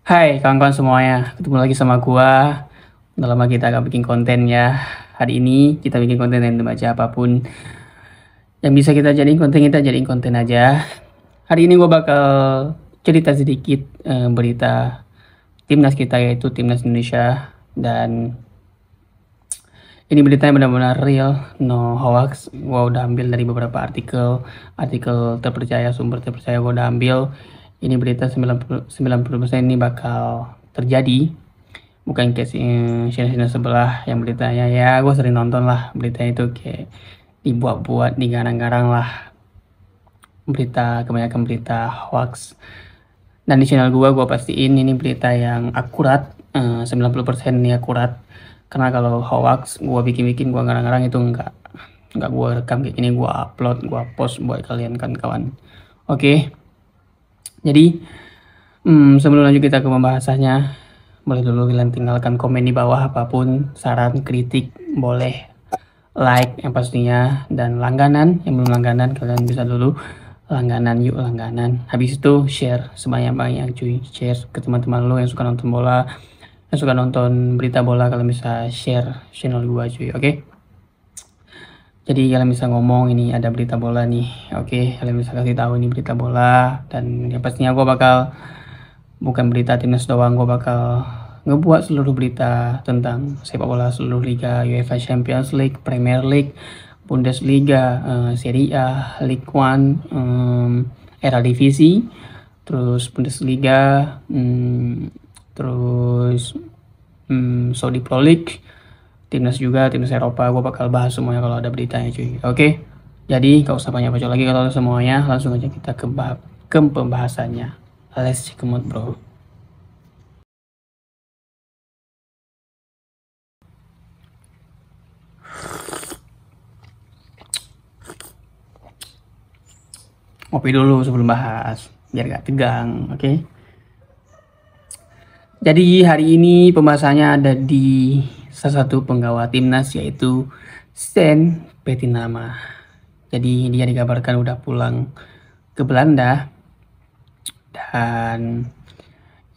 Hai kawan-kawan semuanya, ketemu lagi sama gua. Udah lama kita gak bikin konten ya. Hari ini kita bikin konten random aja, apapun yang bisa kita jadiin konten, kita jadiin konten aja. Hari ini gua bakal cerita sedikit berita timnas kita, yaitu timnas Indonesia. Dan ini beritanya benar-benar real, no hoax. Gua udah ambil dari beberapa artikel terpercaya, sumber terpercaya gua udah ambil. Ini berita 90% ini bakal terjadi, bukan kayak channel sebelah yang beritanya ya gue sering nonton lah, beritanya itu kayak dibuat-buat, digarang-garang lah, kebanyakan berita hoax. Dan di channel gue pastiin ini berita yang akurat, 90% ini akurat. Karena kalau hoax gue bikin-bikin, gue garang-garang, itu enggak gue rekam kayak gini, gue upload, gue post buat kalian kan kawan. Oke. Jadi sebelum lanjut kita ke pembahasannya, boleh dulu kalian tinggalkan komen di bawah, apapun saran kritik boleh, like yang pastinya, dan langganan yang belum langganan kalian bisa dulu langganan, yuk langganan. Habis itu share sebanyak-banyak cuy, share ke teman-teman lo yang suka nonton bola, yang suka nonton berita bola. Kalian bisa share channel gua cuy, oke? Jadi kalian bisa ngomong ini ada berita bola nih, oke? Kalian bisa kasih tahu ini berita bola, dan yang pastinya gua bakal bukan berita timnas doang, gue bakal ngebuat seluruh berita tentang sepak bola seluruh liga, UEFA Champions League, Premier League, Bundesliga, Serie A, League One, Eredivisie, terus Bundesliga, terus Saudi Pro League, timnas juga, timnas Eropa. Gue bakal bahas semuanya kalau ada beritanya cuy, oke? Jadi gak usah banyak bacot lagi kalau semuanya, langsung aja kita ke pembahasannya. Let's check out bro. Ngopi dulu sebelum bahas, biar gak tegang, oke? Jadi hari ini pembahasannya ada di salah satu penggawa timnas, yaitu Sen Petinama. Jadi dia dikabarkan udah pulang ke Belanda, dan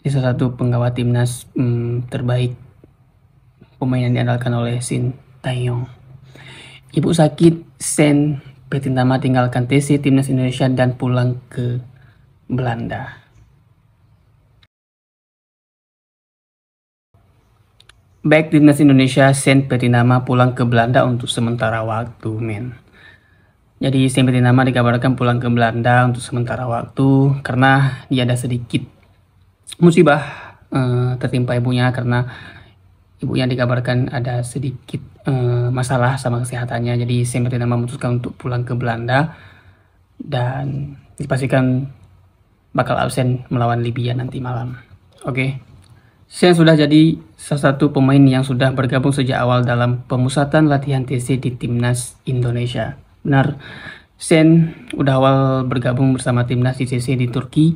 ini salah satu penggawa timnas terbaik, pemain yang diandalkan oleh Sintayong. Ibu sakit, Sen Petinama tinggalkan TC timnas Indonesia dan pulang ke Belanda. Back timnas Indonesia, Sen Petinama pulang ke Belanda untuk sementara waktu, men. Jadi Sen Petinama dikabarkan pulang ke Belanda untuk sementara waktu karena dia ada sedikit musibah tertimpa ibunya, karena ibunya dikabarkan ada sedikit masalah sama kesehatannya. Jadi Sen Petinama memutuskan untuk pulang ke Belanda dan dipastikan bakal absen melawan Libya nanti malam. Oke. Sen sudah jadi salah satu pemain yang sudah bergabung sejak awal dalam pemusatan latihan TC di timnas Indonesia. Benar, Sen udah awal bergabung bersama timnas di TC di Turki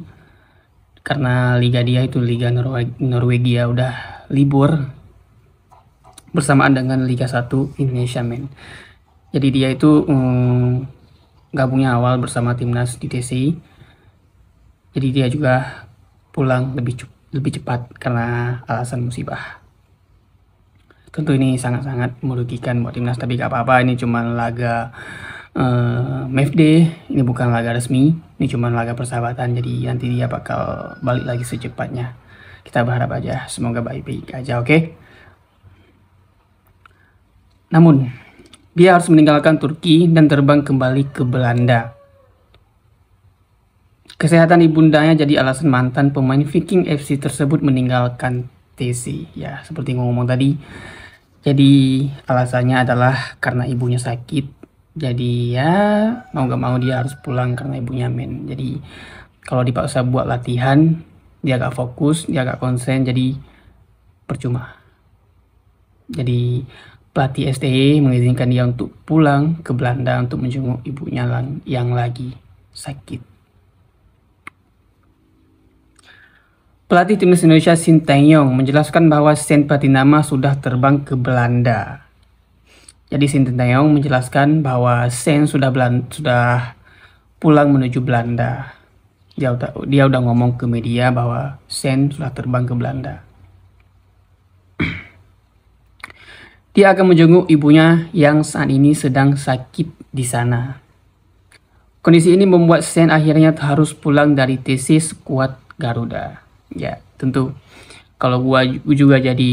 karena liga dia itu Liga Norwegia udah libur bersamaan dengan Liga 1 Indonesia, men. Jadi dia itu gabungnya awal bersama timnas di TC. Jadi dia juga pulang lebih cepat karena alasan musibah. Tentu ini sangat-sangat merugikan buat timnas, tapi gak apa-apa, ini cuma laga MFD, ini bukan laga resmi, ini cuma laga persahabatan. Jadi nanti dia bakal balik lagi secepatnya. Kita berharap aja semoga baik-baik aja, oke? Namun dia harus meninggalkan Turki dan terbang kembali ke Belanda. Kesehatan ibundanya jadi alasan mantan pemain Viking FC tersebut meninggalkan TC. Ya, seperti ngomong tadi. Jadi alasannya adalah karena ibunya sakit. Jadi ya mau gak mau dia harus pulang karena ibunya, men. Jadi kalau dipaksa buat latihan, dia gak fokus, dia gak konsen, jadi percuma. Jadi pelatih STY mengizinkan dia untuk pulang ke Belanda untuk menjenguk ibunya yang lagi sakit. Pelatih timnas Indonesia Sintayong menjelaskan bahwa Sen Petinama sudah terbang ke Belanda. Jadi Sintayong menjelaskan bahwa Sen sudah pulang menuju Belanda. Dia udah ngomong ke media bahwa Sen sudah terbang ke Belanda. Dia akan menjenguk ibunya yang saat ini sedang sakit di sana. Kondisi ini membuat Sen akhirnya harus pulang dari TC skuad Garuda. Ya, tentu kalau gua juga jadi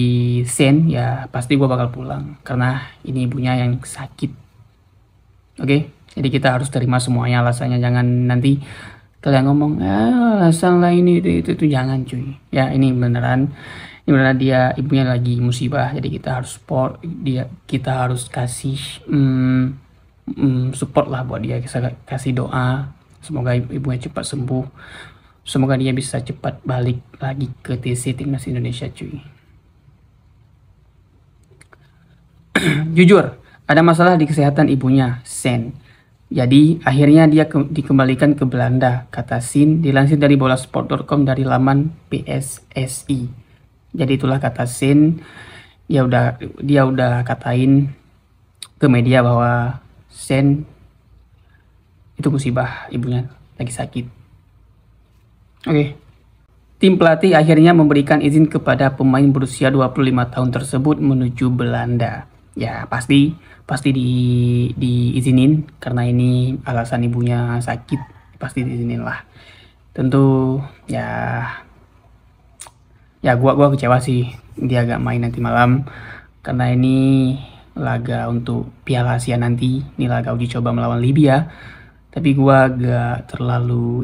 Sen, ya pasti gua bakal pulang karena ini ibunya yang sakit. Oke, jadi kita harus terima semuanya alasannya. Jangan nanti kalian ngomong, alasan lah ini itu jangan cuy. Ya ini beneran dia ibunya lagi musibah, jadi kita harus support dia, kita harus kasih support lah buat dia, kita kasih doa semoga ibunya cepat sembuh, semoga dia bisa cepat balik lagi ke TC Timnas Indonesia cuy. Jujur ada masalah di kesehatan ibunya Sen, jadi akhirnya dia dikembalikan ke Belanda, kata Sin dilansir dari bolasport.com dari laman PSSI. Jadi itulah kata Sin, dia udah katain ke media bahwa Sen itu musibah, ibunya lagi sakit. Oke. Tim pelatih akhirnya memberikan izin kepada pemain berusia 25 tahun tersebut menuju Belanda. Ya pasti diizinin karena ini alasan ibunya sakit, pasti diizinin lah. Tentu gua kecewa sih dia gak main nanti malam karena ini laga untuk Piala Asia nanti, ini laga uji coba melawan Libya. Tapi gua gak terlalu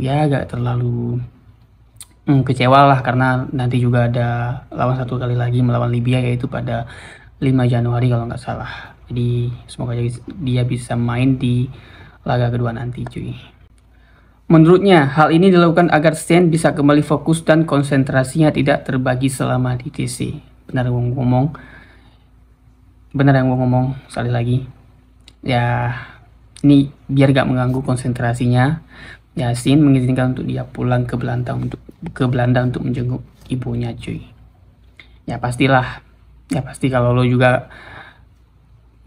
kecewa lah karena nanti juga ada lawan satu kali lagi melawan Libya, yaitu pada 5 Januari kalau nggak salah. Jadi semoga dia bisa main di laga kedua nanti cuy. Menurutnya, hal ini dilakukan agar Sen bisa kembali fokus dan konsentrasinya tidak terbagi selama di TC. Benar yang gue ngomong sekali lagi. Ya, ini biar gak mengganggu konsentrasinya. Ya, Sen mengizinkan untuk dia pulang ke Belanda untuk menjenguk ibunya cuy. Ya pasti kalau lo juga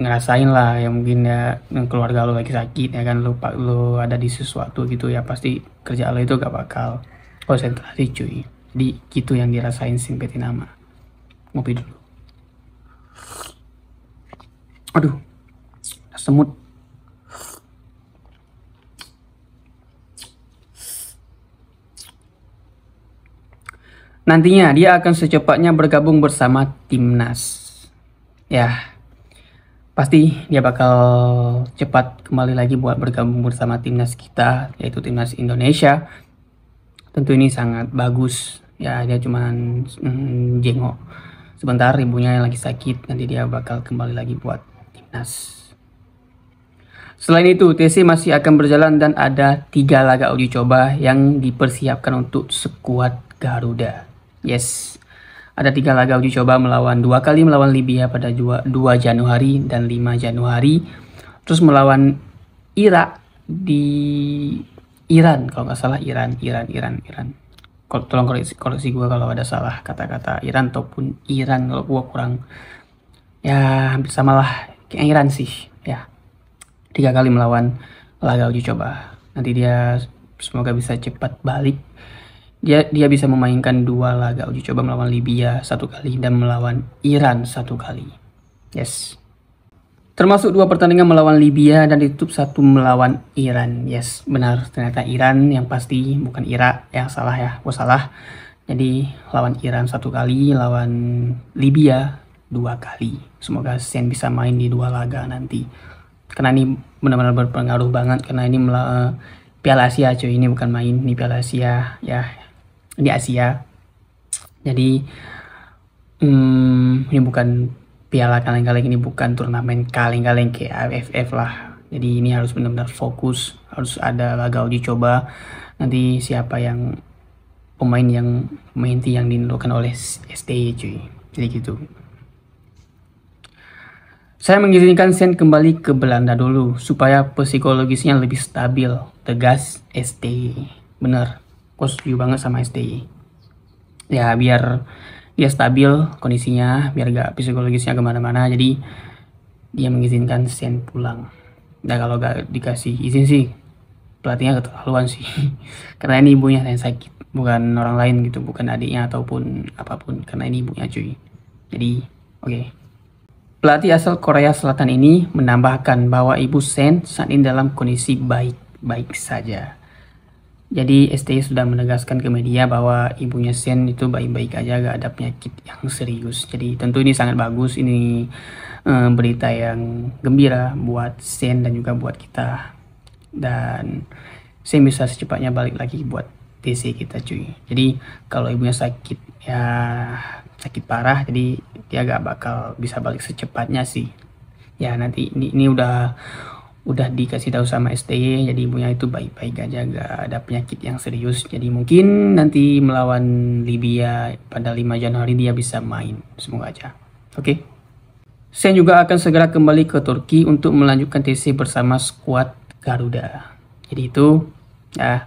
ngerasain lah, ya mungkin ya keluarga lo lagi sakit ya kan, lo ada di sesuatu gitu ya, pasti kerja lo itu gak bakal konsentrasi cuy. Jadi gitu yang dirasain Sin Petinama. Ngopi dulu. Aduh, semut. Nantinya dia akan secepatnya bergabung bersama timnas. Ya, pasti dia bakal cepat kembali lagi buat bergabung bersama timnas kita, yaitu timnas Indonesia. Tentu ini sangat bagus ya, dia cuman jenguk sebentar ibunya yang lagi sakit, nanti dia bakal kembali lagi buat timnas. Selain itu, TC masih akan berjalan dan ada 3 laga uji coba yang dipersiapkan untuk skuad Garuda. Yes, ada 3 laga uji coba melawan 2 kali melawan Libya pada 2 Januari dan 5 Januari. Terus melawan Irak di Iran, kalau nggak salah Iran. Tolong koreksi gue kalau ada salah kata-kata Iran ataupun Iran, kalau gue kurang, ya hampir sama lah kayak Iran sih ya. 3 kali melawan laga uji coba. Nanti dia semoga bisa cepat balik. Dia bisa memainkan 2 laga uji coba melawan Libya 1 kali dan melawan Iran 1 kali. Yes. Termasuk 2 pertandingan melawan Libya dan ditutup 1 melawan Iran. Yes, benar. Ternyata Iran yang pasti, bukan Irak. Ya salah ya, gue salah. Jadi lawan Iran 1 kali, lawan Libya 2 kali. Semoga Sen bisa main di 2 laga nanti. Karena ini benar-benar berpengaruh banget, karena ini Piala Asia cuy, ini bukan main, ini Piala Asia ya, di Asia. Jadi ini bukan piala kaleng-kaleng, ini bukan turnamen kaleng-kaleng kayak AFF lah. Jadi ini harus benar-benar fokus, harus ada laga uji coba. Nanti siapa yang pemain yang inti yang dinentukan oleh STY cuy. Jadi gitu. Saya mengizinkan Sen kembali ke Belanda dulu supaya psikologisnya lebih stabil, tegas STY. Bener, gue setuju banget sama STY. Ya biar dia stabil kondisinya, biar gak psikologisnya kemana-mana. Jadi dia mengizinkan Sen pulang. Nah kalau gak dikasih izin sih, pelatihnya keterlaluan sih. Karena ini ibunya yang sakit, bukan orang lain gitu, bukan adiknya ataupun apapun, karena ini ibunya cuy. Jadi oke. Pelatih asal Korea Selatan ini menambahkan bahwa ibu Sen saat ini dalam kondisi baik-baik saja. Jadi STY sudah menegaskan ke media bahwa ibunya Sen itu baik-baik aja, gak ada penyakit yang serius. Jadi tentu ini sangat bagus, ini berita yang gembira buat Sen dan juga buat kita. Dan Sen bisa secepatnya balik lagi buat TC kita cuy. Jadi kalau ibunya sakit ya sakit parah, jadi dia gak bakal bisa balik secepatnya sih. Ya nanti ini udah dikasih tahu sama STY, jadi ibunya itu baik-baik aja, gak ada penyakit yang serius. Jadi mungkin nanti melawan Libya pada 5 Januari dia bisa main, semoga aja. Oke. Sen juga akan segera kembali ke Turki untuk melanjutkan TC bersama skuad Garuda. Jadi itu ya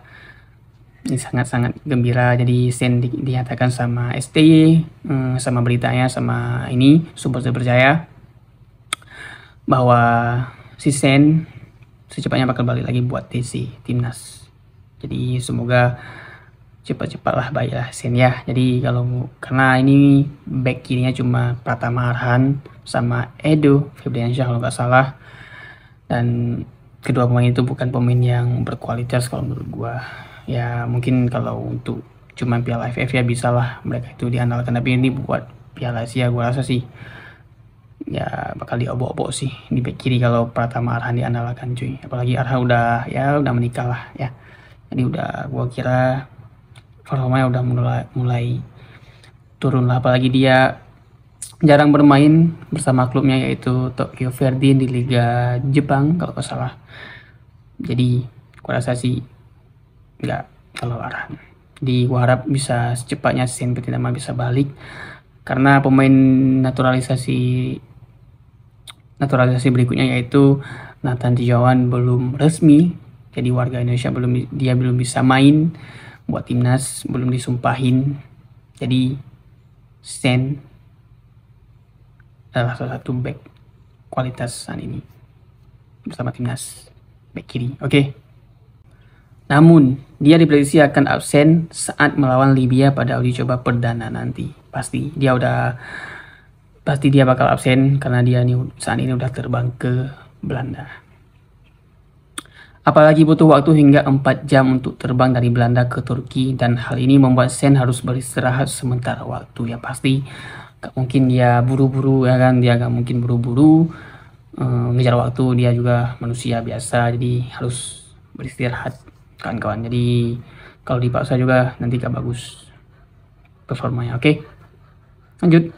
ini sangat-sangat gembira. Jadi Sen dinyatakan sama STY, sama beritanya, sama ini sumber terpercaya, bahwa si Sen secepatnya bakal balik lagi buat TC timnas. Jadi semoga cepat-cepatlah baiklah Sen ya. Jadi karena ini back kirinya cuma Pratama Arhan sama Edo Febriansyah kalau nggak salah, dan kedua pemain itu bukan pemain yang berkualitas kalau menurut gua. Ya mungkin kalau untuk cuma Piala AFF ya bisa lah mereka itu diandalkan, tapi ini buat Piala Asia gua rasa sih ya bakal diobok-obok sih di back kiri kalau Pratama Arhan diandalkan cuy. Apalagi Arhan udah menikah lah ya. Jadi gua kira performanya udah mulai turun lah, apalagi dia jarang bermain bersama klubnya yaitu Tokyo Verdy di Liga Jepang kalau nggak salah. Jadi gua rasa sih nggak kalau Arhan. Jadi gua harap bisa secepatnya Sen Petinama bisa balik, karena pemain naturalisasi berikutnya yaitu Nathan Tijawan belum resmi jadi warga Indonesia, belum bisa main buat timnas, belum disumpahin. Jadi Sen adalah salah satu back kualitas saat ini bersama timnas back kiri. Oke. Namun, dia diprediksi akan absen saat melawan Libya pada uji coba perdana nanti. Pasti dia bakal absen karena dia saat ini udah terbang ke Belanda. Apalagi butuh waktu hingga 4 jam untuk terbang dari Belanda ke Turki, dan hal ini membuat Sen harus beristirahat sementara waktu. Ya pasti gak mungkin dia buru-buru ya kan, dia gak mungkin buru-buru ngejar waktu, dia juga manusia biasa, jadi harus beristirahat kawan-kawan. Jadi kalau dipaksa juga nanti gak bagus performanya. Oke, lanjut.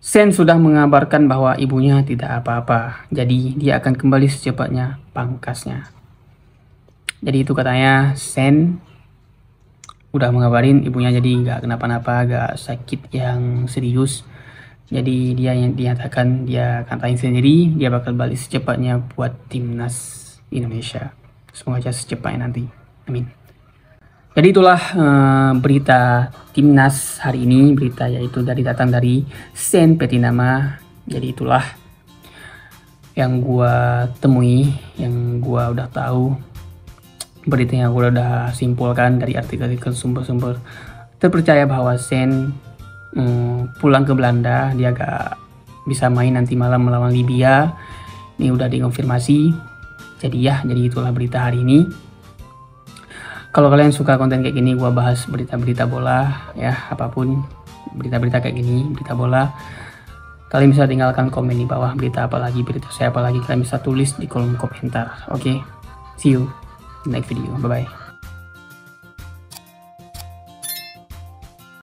Sen sudah mengabarkan bahwa ibunya tidak apa-apa, jadi dia akan kembali secepatnya pangkasnya. Jadi itu katanya Sen udah mengabarin ibunya jadi gak kenapa-napa, gak sakit yang serius. Jadi dia yang dinyatakan dia katain sendiri, dia bakal balik secepatnya buat timnas Indonesia. Semoga aja secepatnya nanti, amin. Jadi itulah berita timnas hari ini, berita yaitu datang dari Sen Petinama. Jadi itulah yang gua temui, yang gua udah tahu, berita yang gua udah simpulkan dari artikel-artikel sumber-sumber terpercaya bahwa Sen pulang ke Belanda, dia gak bisa main nanti malam melawan Libya. Ini udah dikonfirmasi. Jadi itulah berita hari ini. Kalau kalian suka konten kayak gini, gua bahas berita-berita bola ya, apapun berita-berita kayak gini, berita bola, kalian bisa tinggalkan komen di bawah berita apa lagi, berita saya apa lagi, kalian bisa tulis di kolom komentar. Oke, see you in next video, bye bye.